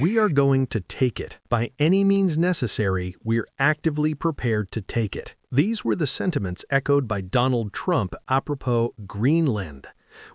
We are going to take it. By any means necessary, we're actively prepared to take it. These were the sentiments echoed by Donald Trump apropos Greenland.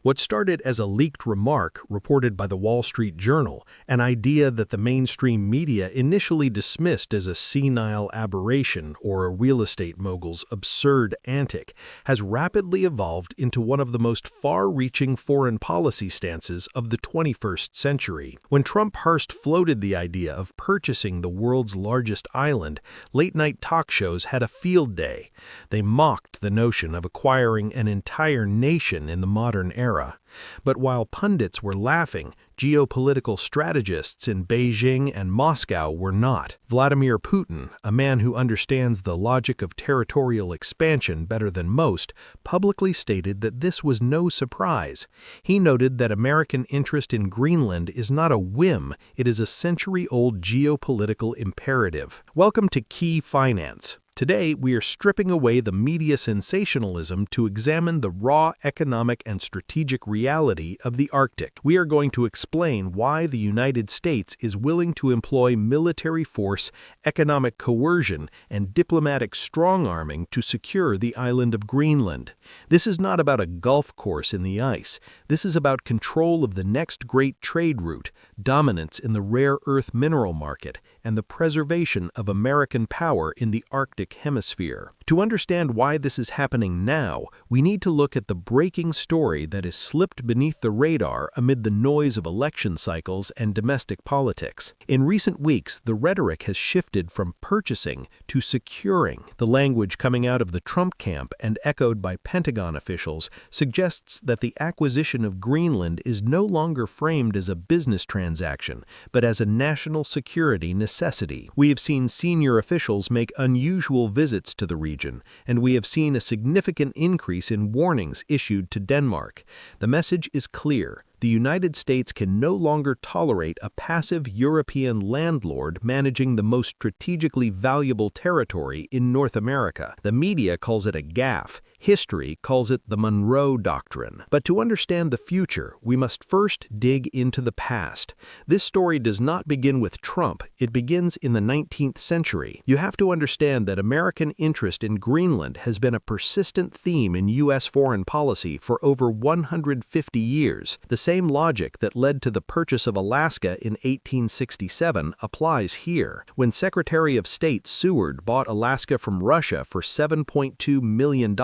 What started as a leaked remark reported by the Wall Street Journal, an idea that the mainstream media initially dismissed as a senile aberration or a real estate mogul's absurd antic, has rapidly evolved into one of the most far-reaching foreign policy stances of the 21st century. When Trump first floated the idea of purchasing the world's largest island, late-night talk shows had a field day. They mocked the notion of acquiring an entire nation in the modern era. But while pundits were laughing, geopolitical strategists in Beijing and Moscow were not. Vladimir Putin, a man who understands the logic of territorial expansion better than most, publicly stated that this was no surprise. He noted that American interest in Greenland is not a whim, it is a century-old geopolitical imperative. Welcome to Key Finance. Today, we are stripping away the media sensationalism to examine the raw economic and strategic reality of the Arctic. We are going to explain why the United States is willing to employ military force, economic coercion, and diplomatic strong-arming to secure the island of Greenland. This is not about a golf course in the ice. This is about control of the next great trade route, dominance in the rare earth mineral market, and the preservation of American power in the Arctic Hemisphere. To understand why this is happening now, we need to look at the breaking story that has slipped beneath the radar amid the noise of election cycles and domestic politics. In recent weeks, the rhetoric has shifted from purchasing to securing. The language coming out of the Trump camp and echoed by Pentagon officials suggests that the acquisition of Greenland is no longer framed as a business transaction, but as a national security necessity. We have seen senior officials make unusual visits to the region, and we have seen a significant increase in warnings issued to Denmark. The message is clear. The United States can no longer tolerate a passive European landlord managing the most strategically valuable territory in North America. The media calls it a gaffe. History calls it the Monroe Doctrine. But to understand the future, we must first dig into the past. This story does not begin with Trump. It begins in the 19th century. You have to understand that American interest in Greenland has been a persistent theme in U.S. foreign policy for over 150 years. The same logic that led to the purchase of Alaska in 1867 applies here. When Secretary of State Seward bought Alaska from Russia for $7.2 million,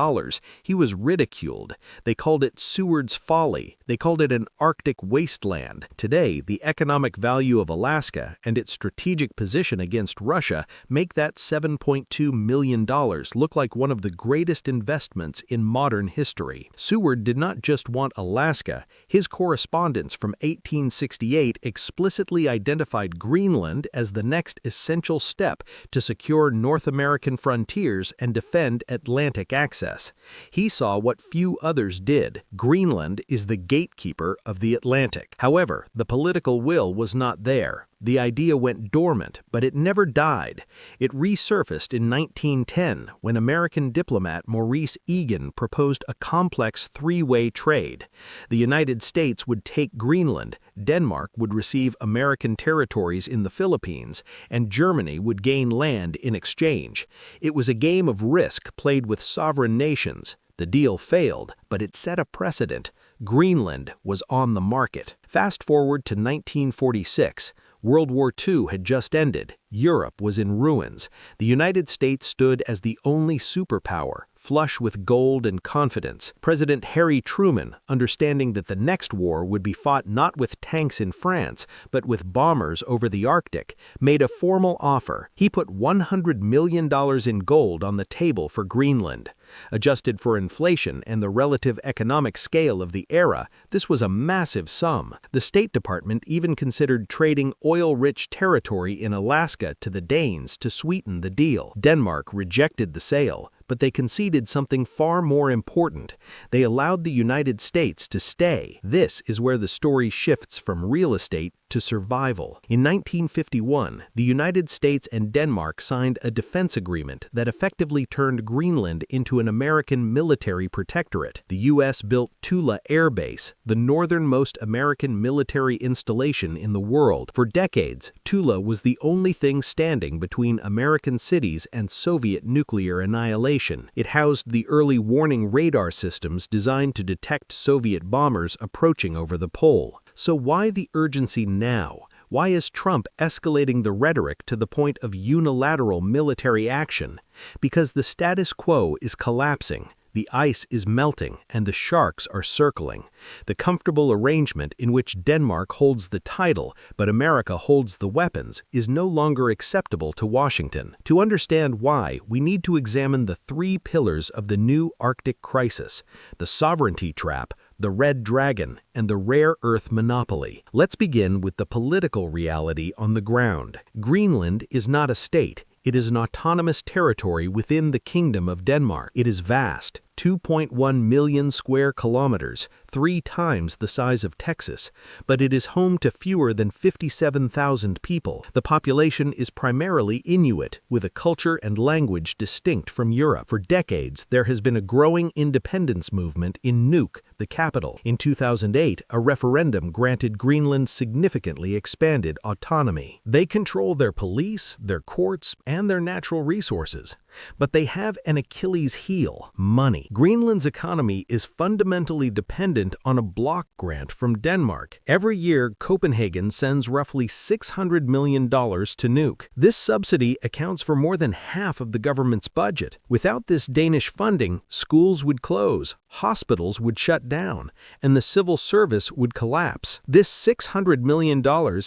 he was ridiculed. They called it Seward's folly. They called it an Arctic wasteland. Today, the economic value of Alaska and its strategic position against Russia make that $7.2 million look like one of the greatest investments in modern history. Seward did not just want Alaska. His correspondence from 1868 explicitly identified Greenland as the next essential step to secure North American frontiers and defend Atlantic access. He saw what few others did. Greenland is the gatekeeper of the Atlantic. However, the political will was not there. The idea went dormant, but it never died. It resurfaced in 1910 when American diplomat Maurice Egan proposed a complex three-way trade. The United States would take Greenland, Denmark would receive American territories in the Philippines, and Germany would gain land in exchange. It was a game of risk played with sovereign nations. The deal failed, but it set a precedent. Greenland was on the market. Fast forward to 1946. World War II had just ended. Europe was in ruins. The United States stood as the only superpower, flush with gold and confidence. President Harry Truman, understanding that the next war would be fought not with tanks in France, but with bombers over the Arctic, made a formal offer. He put $100 million in gold on the table for Greenland. Adjusted for inflation and the relative economic scale of the era, this was a massive sum. The State Department even considered trading oil-rich territory in Alaska to the Danes to sweeten the deal. Denmark rejected the sale, but they conceded something far more important. They allowed the United States to stay. This is where the story shifts from real estate to survival. In 1951, the United States and Denmark signed a defense agreement that effectively turned Greenland into an American military protectorate. The U.S. built Tula Air Base, the northernmost American military installation in the world. For decades, Tula was the only thing standing between American cities and Soviet nuclear annihilation. It housed the early warning radar systems designed to detect Soviet bombers approaching over the pole. So why the urgency now? Why is Trump escalating the rhetoric to the point of unilateral military action? Because the status quo is collapsing. The ice is melting and the sharks are circling. The comfortable arrangement in which Denmark holds the title but America holds the weapons is no longer acceptable to Washington. To understand why, we need to examine the three pillars of the new Arctic crisis: the sovereignty trap, the red dragon, and the rare earth monopoly. Let's begin with the political reality on the ground. Greenland is not a state. It is an autonomous territory within the Kingdom of Denmark. It is vast, 2.1 million square kilometers, 3 times the size of Texas, but it is home to fewer than 57,000 people. The population is primarily Inuit, with a culture and language distinct from Europe. For decades, there has been a growing independence movement in Nuuk, the capital. In 2008, a referendum granted Greenland significantly expanded autonomy. They control their police, their courts, and their natural resources. But they have an Achilles heel: money. Greenland's economy is fundamentally dependent on a block grant from Denmark. Every year, Copenhagen sends roughly $600 million to Nuuk. This subsidy accounts for more than half of the government's budget. Without this Danish funding, schools would close, hospitals would shut down, and the civil service would collapse. This $600 million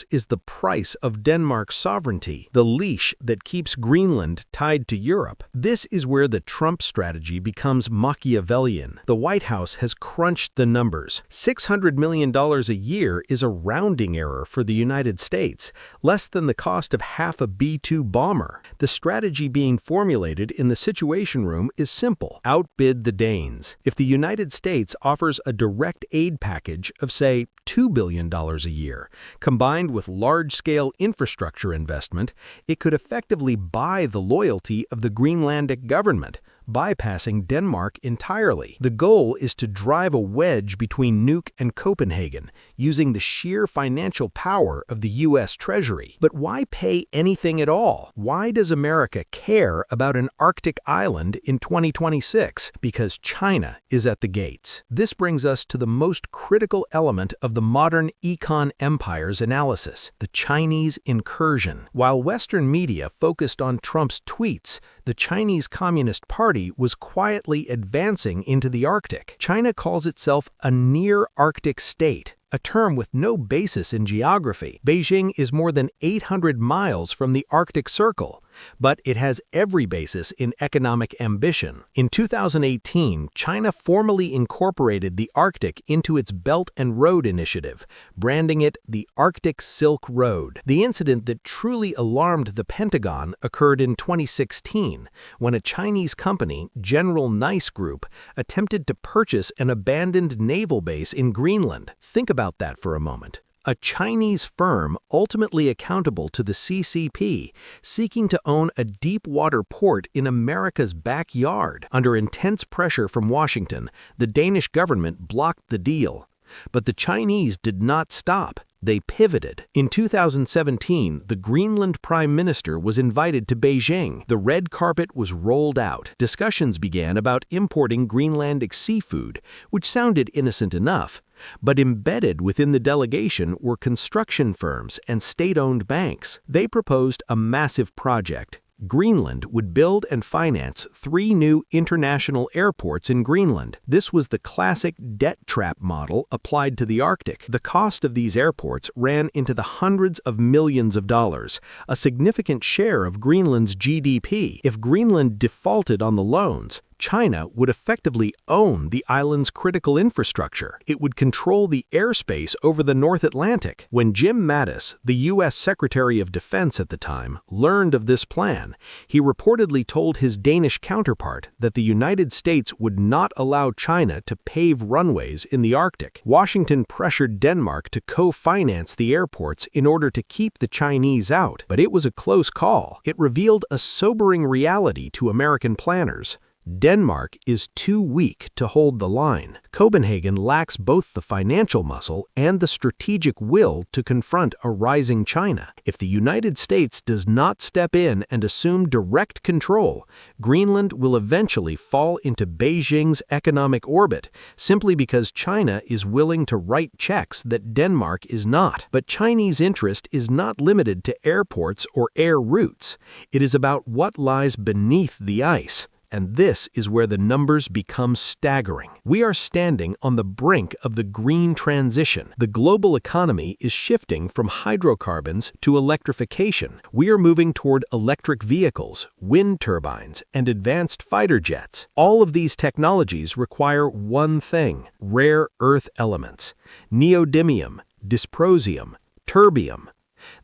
is the price of Denmark's sovereignty, the leash that keeps Greenland tied to Europe. This is where the Trump strategy becomes Machiavellian. The White House has crunched the numbers. $600 million a year is a rounding error for the United States, less than the cost of half a B-2 bomber. The strategy being formulated in the Situation Room is simple: outbid the Danes. If the United States offers a direct aid package of, say, $2 billion a year, combined with large-scale infrastructure investment, it could effectively buy the loyalty of the Greenlandic government, bypassing Denmark entirely. The goal is to drive a wedge between Nuuk and Copenhagen, using the sheer financial power of the U.S. Treasury. But why pay anything at all? Why does America care about an Arctic island in 2026? Because China is at the gates. This brings us to the most critical element of the modern econ empire's analysis: the Chinese incursion. While Western media focused on Trump's tweets, the Chinese Communist Party was quietly advancing into the Arctic. China calls itself a near-Arctic state, a term with no basis in geography. Beijing is more than 800 miles from the Arctic Circle, but it has every basis in economic ambition. In 2018, China formally incorporated the Arctic into its Belt and Road Initiative, branding it the Arctic Silk Road. The incident that truly alarmed the Pentagon occurred in 2016, when a Chinese company, General Nice Group, attempted to purchase an abandoned naval base in Greenland. Think about that for a moment. A Chinese firm ultimately accountable to the CCP, seeking to own a deep-water port in America's backyard. Under intense pressure from Washington, the Danish government blocked the deal. But the Chinese did not stop. They pivoted. In 2017, the Greenland Prime Minister was invited to Beijing. The red carpet was rolled out. Discussions began about importing Greenlandic seafood, which sounded innocent enough. But embedded within the delegation were construction firms and state-owned banks. They proposed a massive project. Greenland would build and finance 3 new international airports in Greenland. This was the classic debt trap model applied to the Arctic. The cost of these airports ran into the hundreds of millions of dollars, a significant share of Greenland's GDP. If Greenland defaulted on the loans, China would effectively own the island's critical infrastructure. It would control the airspace over the North Atlantic. When Jim Mattis, the U.S. Secretary of Defense at the time, learned of this plan, he reportedly told his Danish counterpart that the United States would not allow China to pave runways in the Arctic. Washington pressured Denmark to co-finance the airports in order to keep the Chinese out, but it was a close call. It revealed a sobering reality to American planners. Denmark is too weak to hold the line. Copenhagen lacks both the financial muscle and the strategic will to confront a rising China. If the United States does not step in and assume direct control, Greenland will eventually fall into Beijing's economic orbit simply because China is willing to write checks that Denmark is not. But Chinese interest is not limited to airports or air routes. It is about what lies beneath the ice. And this is where the numbers become staggering. We are standing on the brink of the green transition. The global economy is shifting from hydrocarbons to electrification. We are moving toward electric vehicles, wind turbines, and advanced fighter jets. All of these technologies require one thing: rare earth elements: neodymium, dysprosium, terbium.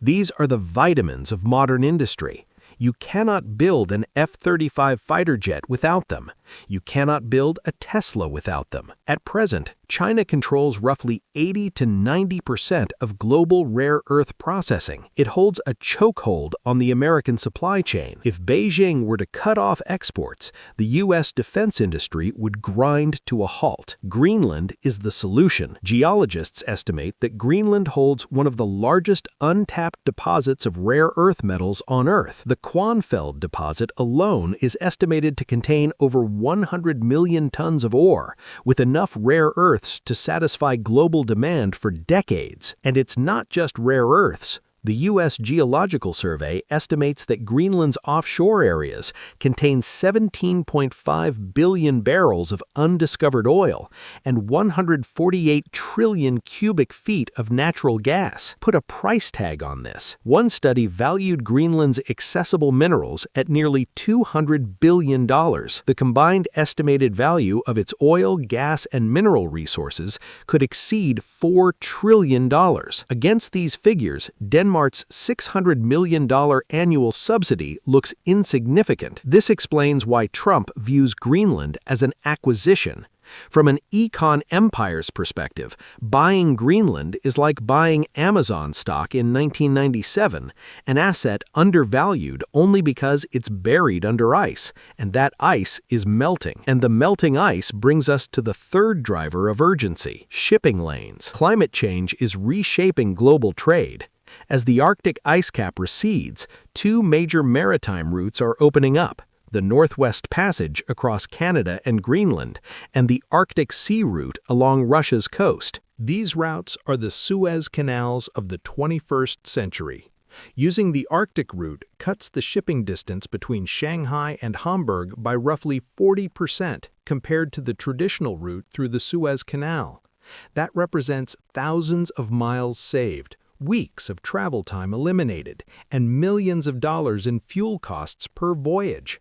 These are the vitamins of modern industry. You cannot build an F-35 fighter jet without them. You cannot build a Tesla without them. At present, China controls roughly 80 to 90% of global rare earth processing. It holds a chokehold on the American supply chain. If Beijing were to cut off exports, the U.S. defense industry would grind to a halt. Greenland is the solution. Geologists estimate that Greenland holds one of the largest untapped deposits of rare earth metals on Earth. The Kwanfeld deposit alone is estimated to contain over 100 million tons of ore, with enough rare earths to satisfy global demand for decades. And it's not just rare earths. The U.S. Geological Survey estimates that Greenland's offshore areas contain 17.5 billion barrels of undiscovered oil and 148 trillion cubic feet of natural gas. Put a price tag on this. One study valued Greenland's accessible minerals at nearly $200 billion. The combined estimated value of its oil, gas, and mineral resources could exceed $4 trillion. Against these figures, Denmark's $600 million annual subsidy looks insignificant. This explains why Trump views Greenland as an acquisition. From an econ empire's perspective, buying Greenland is like buying Amazon stock in 1997, an asset undervalued only because it's buried under ice, and that ice is melting. And the melting ice brings us to the third driver of urgency: shipping lanes. Climate change is reshaping global trade. As the Arctic ice cap recedes, two major maritime routes are opening up: the Northwest Passage across Canada and Greenland, and the Arctic Sea Route along Russia's coast. These routes are the Suez Canals of the 21st century. Using the Arctic route cuts the shipping distance between Shanghai and Hamburg by roughly 40% compared to the traditional route through the Suez Canal. That represents thousands of miles saved, weeks of travel time eliminated, and millions of dollars in fuel costs per voyage.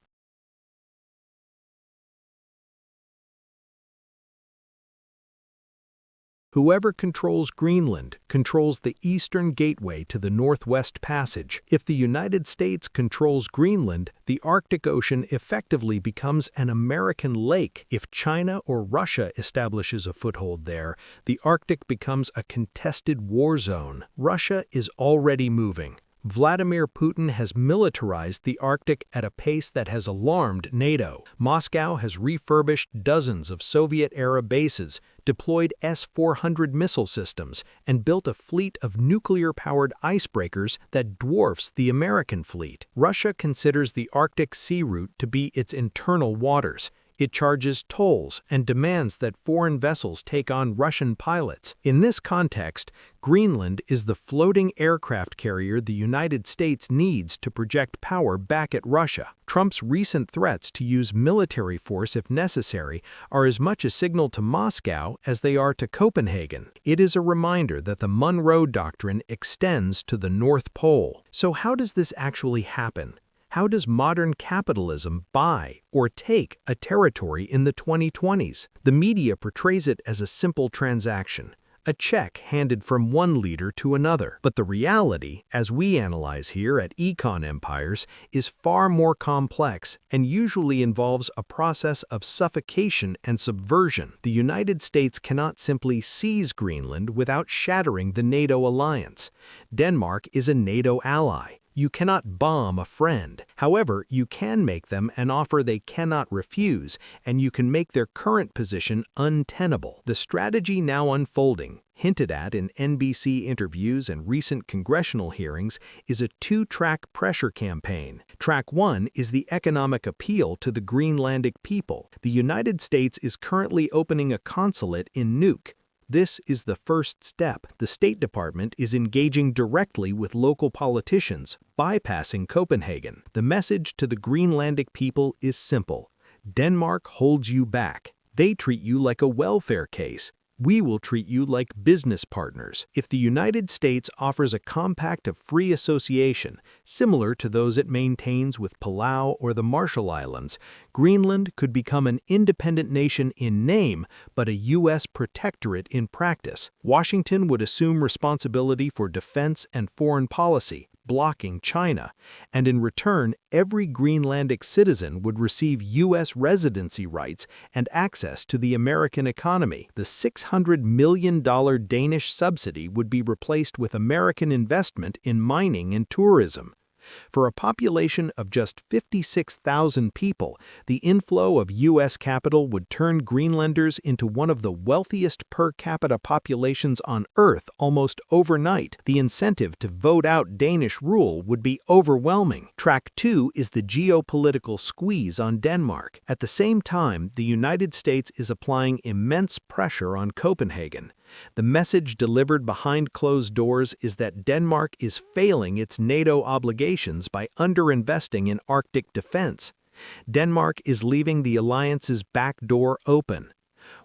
Whoever controls Greenland controls the eastern gateway to the Northwest Passage. If the United States controls Greenland, the Arctic Ocean effectively becomes an American lake. If China or Russia establishes a foothold there, the Arctic becomes a contested war zone. Russia is already moving. Vladimir Putin has militarized the Arctic at a pace that has alarmed NATO. Moscow has refurbished dozens of Soviet-era bases, deployed S-400 missile systems, and built a fleet of nuclear-powered icebreakers that dwarfs the American fleet. Russia considers the Arctic Sea Route to be its internal waters. It charges tolls and demands that foreign vessels take on Russian pilots. In this context, Greenland is the floating aircraft carrier the United States needs to project power back at Russia. Trump's recent threats to use military force if necessary are as much a signal to Moscow as they are to Copenhagen. It is a reminder that the Monroe Doctrine extends to the North Pole. So how does this actually happen? How does modern capitalism buy or take a territory in the 2020s? The media portrays it as a simple transaction, a check handed from one leader to another. But the reality, as we analyze here at Econ Empires, is far more complex and usually involves a process of suffocation and subversion. The United States cannot simply seize Greenland without shattering the NATO alliance. Denmark is a NATO ally. You cannot bomb a friend. However, you can make them an offer they cannot refuse, and you can make their current position untenable. The strategy now unfolding, hinted at in NBC interviews and recent congressional hearings, is a two-track pressure campaign. Track 1 is the economic appeal to the Greenlandic people. The United States is currently opening a consulate in Nuuk. This is the first step. The State Department is engaging directly with local politicians, bypassing Copenhagen. The message to the Greenlandic people is simple. Denmark holds you back. They treat you like a welfare case. We will treat you like business partners. If the United States offers a compact of free association, similar to those it maintains with Palau or the Marshall Islands, Greenland could become an independent nation in name, but a U.S. protectorate in practice. Washington would assume responsibility for defense and foreign policy, blocking China, and in return, every Greenlandic citizen would receive U.S. residency rights and access to the American economy. The $600 million Danish subsidy would be replaced with American investment in mining and tourism. For a population of just 56,000 people, the inflow of U.S. capital would turn Greenlanders into one of the wealthiest per capita populations on Earth almost overnight. The incentive to vote out Danish rule would be overwhelming. Track 2 is the geopolitical squeeze on Denmark. At the same time, the United States is applying immense pressure on Copenhagen. The message delivered behind closed doors is that Denmark is failing its NATO obligations by underinvesting in Arctic defense. Denmark is leaving the alliance's back door open.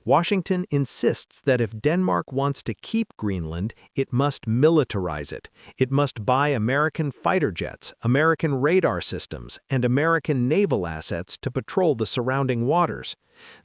Washington insists that if Denmark wants to keep Greenland, it must militarize it. It must buy American fighter jets, American radar systems, and American naval assets to patrol the surrounding waters.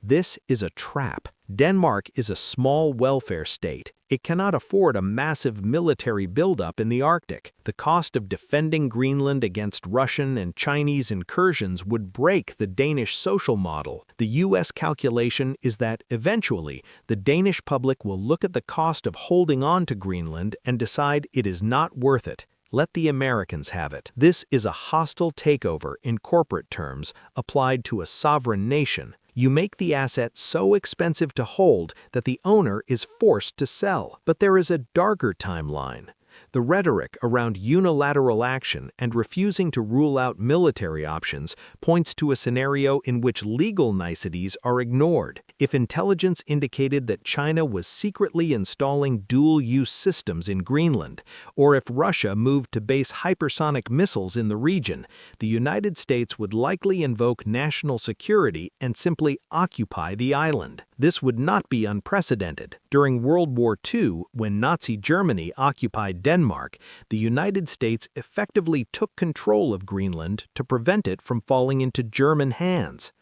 This is a trap. Denmark is a small welfare state. It cannot afford a massive military buildup in the Arctic. The cost of defending Greenland against Russian and Chinese incursions would break the Danish social model. The U.S. calculation is that, eventually, the Danish public will look at the cost of holding on to Greenland and decide it is not worth it. Let the Americans have it. This is a hostile takeover in corporate terms applied to a sovereign nation. You make the asset so expensive to hold that the owner is forced to sell. But there is a darker timeline. The rhetoric around unilateral action and refusing to rule out military options points to a scenario in which legal niceties are ignored. If intelligence indicated that China was secretly installing dual-use systems in Greenland, or if Russia moved to base hypersonic missiles in the region, the United States would likely invoke national security and simply occupy the island. This would not be unprecedented. During World War II, when Nazi Germany occupied Denmark, the United States effectively took control of Greenland to prevent it from falling into German hands.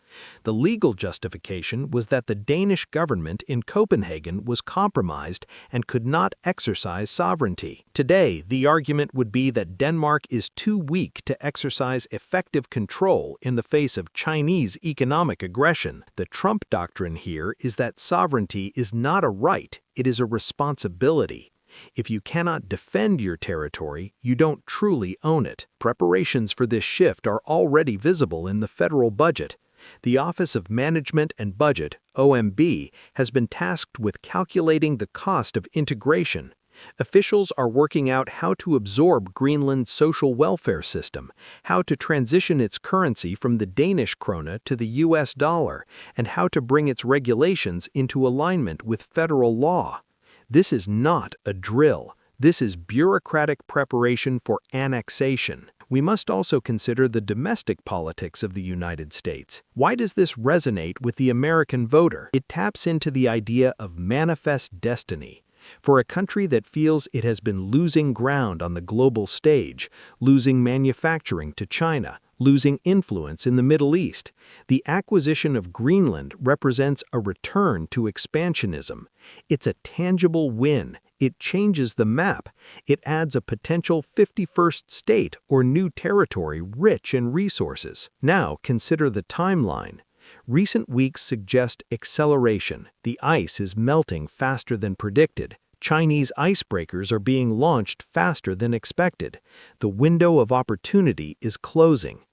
The legal justification was that the Danish government in Copenhagen was compromised and could not exercise sovereignty. Today, the argument would be that Denmark is too weak to exercise effective control in the face of Chinese economic aggression. The Trump doctrine here is that sovereignty is not a right, it is a responsibility. If you cannot defend your territory, you don't truly own it. Preparations for this shift are already visible in the federal budget. The Office of Management and Budget, OMB, has been tasked with calculating the cost of integration. Officials are working out how to absorb Greenland's social welfare system, how to transition its currency from the Danish krone to the US dollar, and how to bring its regulations into alignment with federal law. This is not a drill. This is bureaucratic preparation for annexation. We must also consider the domestic politics of the United States. Why does this resonate with the American voter? It taps into the idea of manifest destiny. For a country that feels it has been losing ground on the global stage, losing manufacturing to China, losing influence in the Middle East, the acquisition of Greenland represents a return to expansionism. It's a tangible win. It changes the map. It adds a potential 51st state or new territory rich in resources. Now consider the timeline. Recent weeks suggest acceleration. The ice is melting faster than predicted. Chinese icebreakers are being launched faster than expected. The window of opportunity is closing.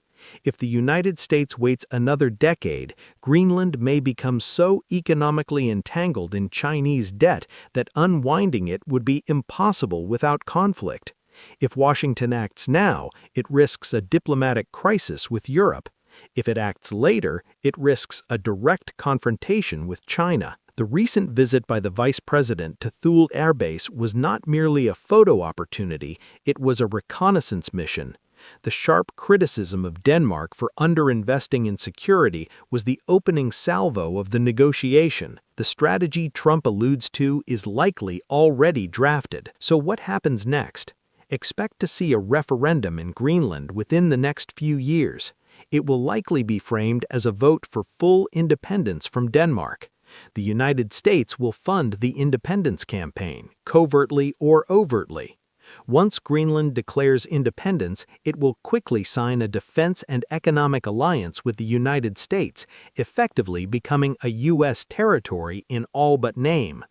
If the United States waits another decade, Greenland may become so economically entangled in Chinese debt that unwinding it would be impossible without conflict. If Washington acts now, it risks a diplomatic crisis with Europe. If it acts later, it risks a direct confrontation with China. The recent visit by the Vice President to Thule Air Base was not merely a photo opportunity, it was a reconnaissance mission. The sharp criticism of Denmark for underinvesting in security was the opening salvo of the negotiation. The strategy Trump alludes to is likely already drafted. So what happens next? Expect to see a referendum in Greenland within the next few years. It will likely be framed as a vote for full independence from Denmark. The United States will fund the independence campaign, covertly or overtly. Once Greenland declares independence, it will quickly sign a defense and economic alliance with the United States, effectively becoming a U.S. territory in all but name.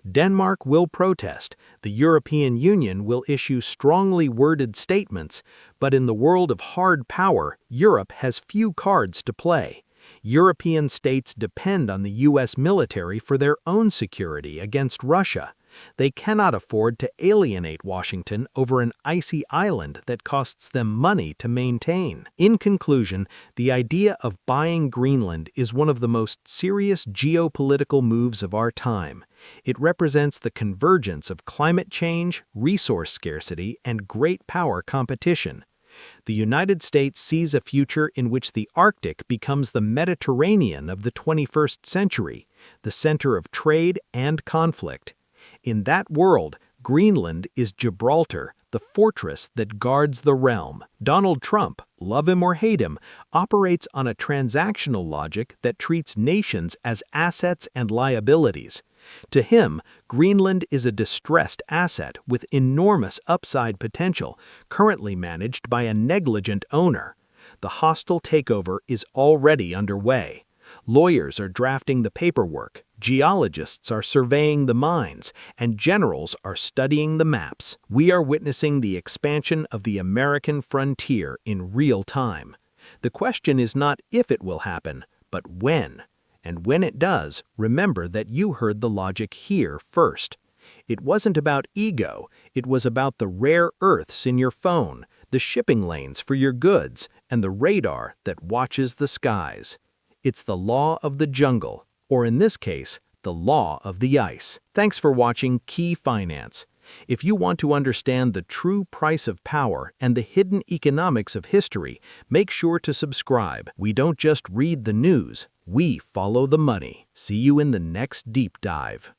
Denmark will protest, the European Union will issue strongly worded statements, but in the world of hard power, Europe has few cards to play. European states depend on the U.S. military for their own security against Russia. They cannot afford to alienate Washington over an icy island that costs them money to maintain. In conclusion, the idea of buying Greenland is one of the most serious geopolitical moves of our time. It represents the convergence of climate change, resource scarcity, and great power competition. The United States sees a future in which the Arctic becomes the Mediterranean of the 21st century, the center of trade and conflict. In that world, Greenland is Gibraltar, the fortress that guards the realm. Donald Trump, love him or hate him, operates on a transactional logic that treats nations as assets and liabilities. To him, Greenland is a distressed asset with enormous upside potential, currently managed by a negligent owner. The hostile takeover is already underway. Lawyers are drafting the paperwork, geologists are surveying the mines, and generals are studying the maps. We are witnessing the expansion of the American frontier in real time. The question is not if it will happen, but when. And when it does, remember that you heard the logic here first. It wasn't about ego, it was about the rare earths in your phone, the shipping lanes for your goods, and the radar that watches the skies. It's the law of the jungle, or in this case, the law of the ice. Thanks for watching Key Finance. If you want to understand the true price of power and the hidden economics of history, make sure to subscribe. We don't just read the news, we follow the money. See you in the next deep dive.